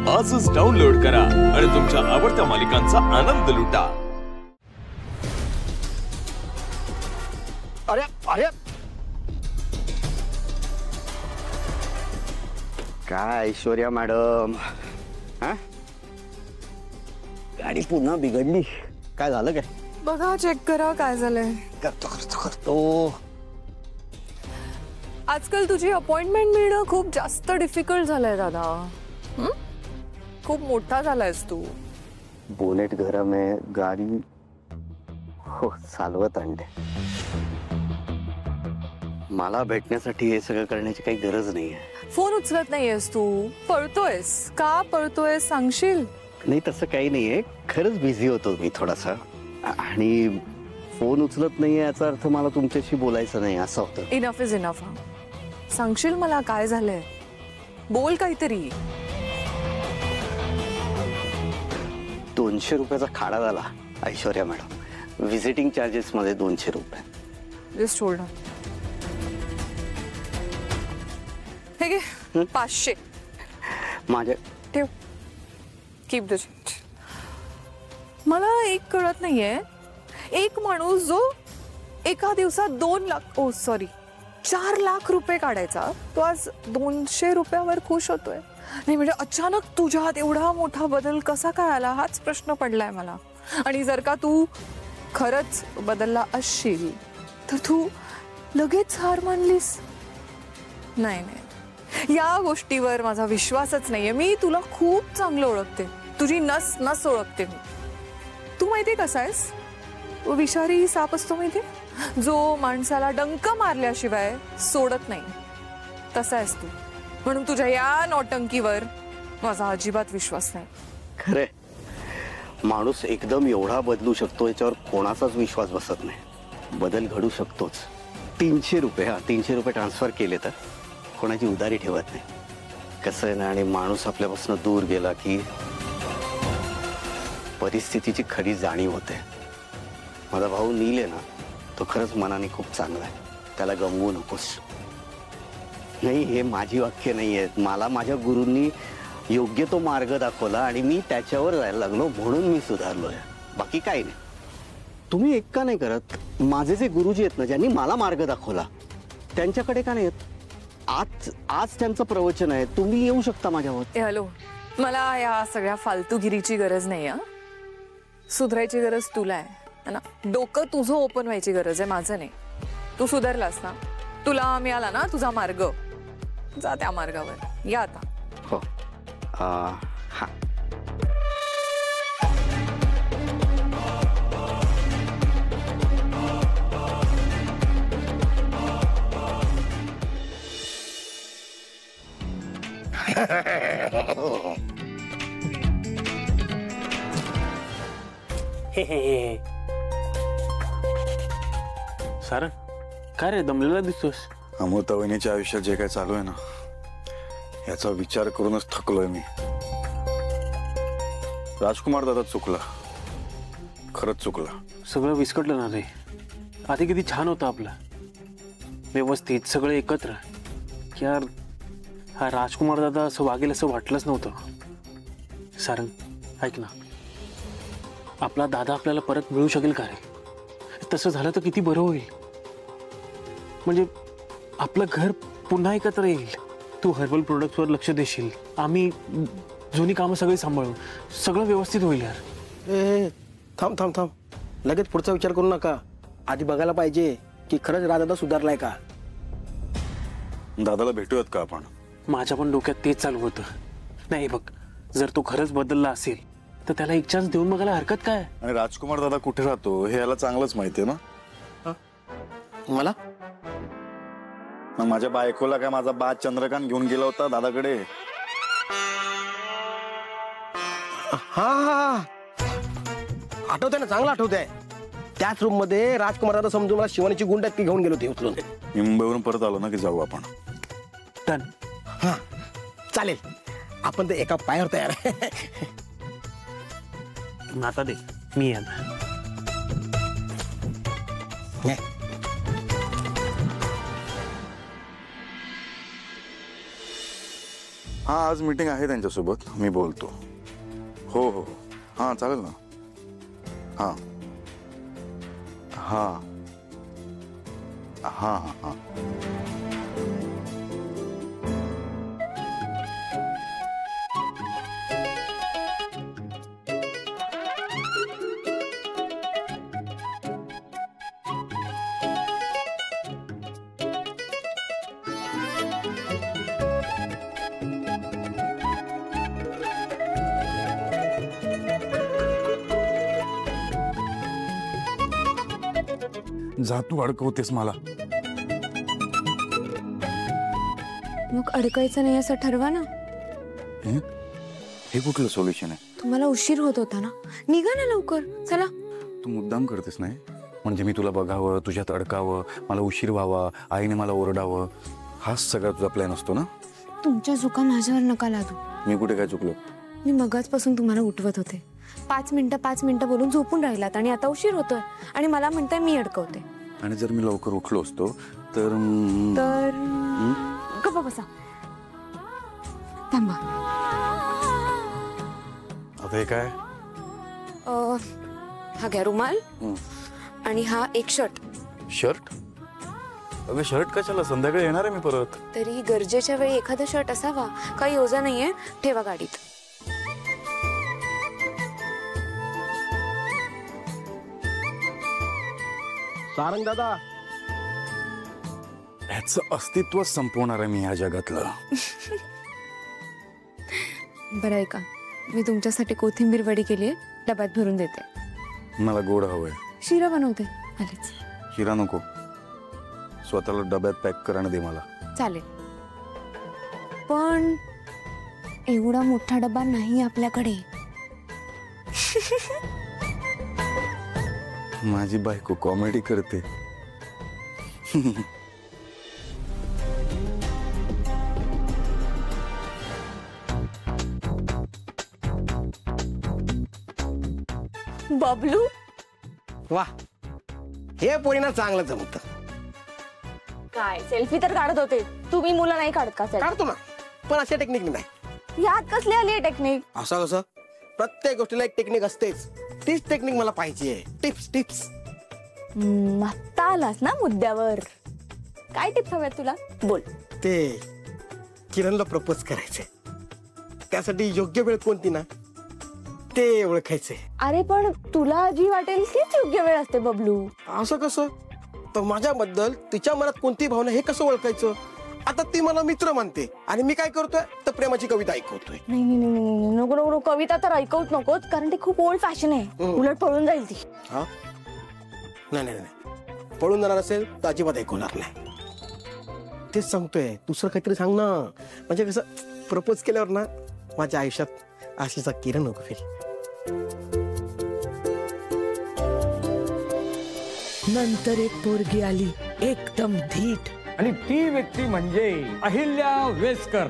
आजच डाउनलोड करा आणि तुमच्या आवडत्या मालिकांचा आनंद लुटा। अरे अरे काय ऐश्वर्या मॅडम, गाडी पुन्हा बिघडली, काय झालं काय? बघा, चेक करा काय झालंय। करतो करतो करतो। आजकाल तुझी अपॉइंटमेंट मिळणं खूप जास्त डिफिकल्ट झालंय दादा। खूप मोठा झालायस तू। बोनेट गरम आहे, गाडी हो चालवत आणते। मला भेटण्यासाठी हे सगळं करण्याची काही गरज नाहीये। फोन उचलत नाहीयेस तू, पळतोयस का? पळतोयस सांगशील? नाही तसं काही नाहीये, खरंच बिझी होतो मी थोडासा, आणि फोन उचलत नाहीये याचा अर्थ मला तुमच्याशी बोलायचं नाही असं होतं। Enough is enough. सांगशील मला काय झालंय? बोल काहीतरी। 200 रुपयाचा खाडा झाला ऐश्वर्या मॅडम। व्हिजिटिंग चार्जेस मध्ये 200 रुपये। Just hold on. हे घे 500 माझे ठेव। Keep the change. मला एक कळत नाहीये, एक माणूस जो एका दिवसात 2 लाख 4 लाख रुपये काढायचा, तो आज 200 रुपयावर खुश होतोय। नाही म्हणजे अचानक तुझ्यात एवढा मोठा बदल कसा काय आला हाच प्रश्न पडलाय मला। आणि जर का तू खरंच बदलला असशील तर तू लगेच हार मानलीस? नाही नाही, या गोष्टीवर माझा विश्वासच नाहीये। मी तुला खूप चांगलं ओळखते, तुझी नस नस ओळखते मी। तू माहितीये कसा आहेस? विषारी साप असतो माहितीये, जो माणसाला डंक मारल्याशिवाय सोडत नाही, तसा आहेस तू। म्हणून तुझ्या या नौटंकीवर माझा अजिबात विश्वास नाही। खरे, माणूस एकदम एवढा बदलू शकतो याच्यावर कोणाचाच विश्वास बसत नाही। बदल घडू शकतोच। 300 रुपये 300 रुपये ट्रान्सफर केले तर कोणाची उधारी ठेवत नाही। कसं आहे ना, आणि माणूस आपल्यापासून दूर गेला की परिस्थितीची खरी जाणीव होते। माझा भाऊ नील आहे ना, तो खरंच मनाने खूप चांगला आहे, त्याला गमवू नकोस। नाही, हे माझी वाक्य नाही आहेत, मला माझ्या गुरूंनी योग्य तो मार्ग दाखवला आणि मी त्याच्यावर जायला लागलो, म्हणून मी सुधारलोय, बाकी काही नाही। तुम्ही एक का नाही करत? माझे जे गुरुजी आहेत ना, ज्यांनी मला मार्ग दाखवला, त्यांच्याकडे का नाही येत? आज त्यांचं प्रवचन आहे, तुम्ही येऊ शकता माझ्यावर। हॅलो, मला या सगळ्या फालतूगिरीची गरज नाही आहे। सुधारायची गरज तुला आहे ना, डोकं तुझं ओपन व्हायची गरज आहे, माझं नाही। तू सुधारलास ना, तुला मिळाला ना तुझा मार्ग, जा त्या मार्गावर, या आता। हो हा सारंग, काय रे दमलेला दिसतोस? अमृता वहिनीच्या आयुष्यात जे काय चालू आहे ना, याचा विचार करूनच थकलोय मी। राजकुमार दादा चुकला, खरंच चुकला। सगळं विस्कटलं ना रे। आधी किती छान होतं आपलं, व्यवस्थित सगळं एकत्र। यार, हा राजकुमार दादा असं वागेल असं वाटलंच नव्हतं। सारंग, ऐक ना, आपला दादा आपल्याला परत मिळू शकेल का रे? तसं झालं तर किती बरं होईल, म्हणजे आपलं घर पुन्हा एकत्र येईल। तू हर्बल प्रोडक्ट्सवर लक्ष देशील, आम्ही जुनी कामं सगळी सांभाळू, सगळं व्यवस्थित होईल यार। ए थांब थांब थांब, लगेच पुढचा विचार करू नका। आधी बघायला पाहिजे की खरंच दादा सुधारलाय का। दादाला भेटूयात का आपण? माझ्या पण डोक्यात तेच चालू होतं। नाही बघ, जर तो खरंच बदलला असेल तर त्याला एक चान्स देऊन बघायला हरकत काय? आणि राजकुमार दादा कुठे राहतो हे याला चांगलंच माहिती आहे ना। मला मग माझ्या बायकोला काय माझा बा चंद्रकांत घेऊन गेला होता दादाकडे? हा आठवतंय ना, चांगलं आठवतंय। त्याच रूम मध्ये राजकुमार दादा समजून मला शिवानीची गुंड ती घेऊन गेलो होते उचलून। मी मुंबईवरून परत आलो ना की जाऊ आपण। डन। हा चालेल, आपण ते एका पायावर तयार आहे। आता दे, मी येणार। हा आज मीटिंग आहे त्यांच्यासोबत, मी बोलतो. हो हो हां चालेल ना. हां हां हां हां हां जा तू अडकवतेस मला. मग अडकायचं नाही असं ठरवा ना. हे कुठलं सोल्युशन आहे? तुम्हाला उशीर होत होता ना, निघा ना लवकर. चला. तू मुद्दाम करतेस नाही, म्हणजे मी तुला बघावं, तुझ्यात अडकावं, मला उशीर व्हावा, आईने मला ओरडावं, हाच सगळा तुझा प्लॅन असतो ना. तुमच्या चुका माझ्यावर नका लादू. मी कुठे काय चुकलो? मी मगाचपासून तुम्हाला उठवत होते. 5 मिनिटं बोलून झोपून राहिलात आणि आता उशीर होतोय आणि मला म्हणताय मी अडकवते. आणि जर मी लवकर उठलो असतो तर गप्पा बसा. थांबा. आता हे काय? हा घ्या रुमाल आणि हा एक शर्ट. शर्ट? अगं शर्ट कशाला? संध्याकाळी येणार आहे मी परत. तरी गरजेच्या वेळी एखादा शर्ट असावा. काही योजा नाहीये, ठेवा गाडीत. सारंग दादा, ह्याचं अस्तित्व संपवणार आहे मी ह्या जगातलं. बरं आहे का, मी तुमच्यासाठी कोथिंबीर वडी केली आहे, डब्यात भरून देते. मला गोड हवंय. शिरा बनवते. आलेच. शिरा नको, स्वतःला डब्यात पॅक करणं दे मला. चालेल, पण एवढा मोठा डबा नाही आपल्याकडे. माझी बायको कॉमेडी करते. बबलू, वा, हे पोरीना चांगलं जमत. काय सेल्फी तर काढत होते, तुम्ही मुलं नाही काढत का? काढतो ना, पण अशा टेक्निक नाही. यात कसली आली टेक्निक? असं कसं? प्रत्येक गोष्टीला एक टेक्निक असतेच. तीच टेक्निक मला पाहिजे. Tips tips. आत्ता आलास ना मुद्द्यावर. काय टिप्स हव्यात तुला? बोल. ते किरणला प्रपोज करायचे, त्यासाठी योग्य वेळ कोणती ना ते ओळखायचे. अरे पण तुला जी वाटेल तीच योग्य वेळ असते बबलू. असं कसं? तर माझ्याबद्दल तिच्या मनात कोणती भावना हे कसं ओळखायचं? आता ती मला मित्र मानते आणि मी काय करतोय तर प्रेमाची कविता ऐकवतोय. नाही नाही नाही, नको नको, कविता तर ऐकवत नकोच, कारण ते खूप ओल्ड फॅशन आहे. उलट पळून जाईल ती. हा, नाही नाही नाही, पळून जाणार असेल तर अजिबात ऐकवणार नाही. तेच सांगतोय, दुसरं काहीतरी सांग ना. म्हणजे कसं, प्रपोज केल्यावर ना माझ्या आयुष्यात आशेचा किरण उगवेल. नंतर एक पोरगी आली, एकदम धीट, आणि ती व्यक्ती म्हणजे अहिल्या वेस्कर.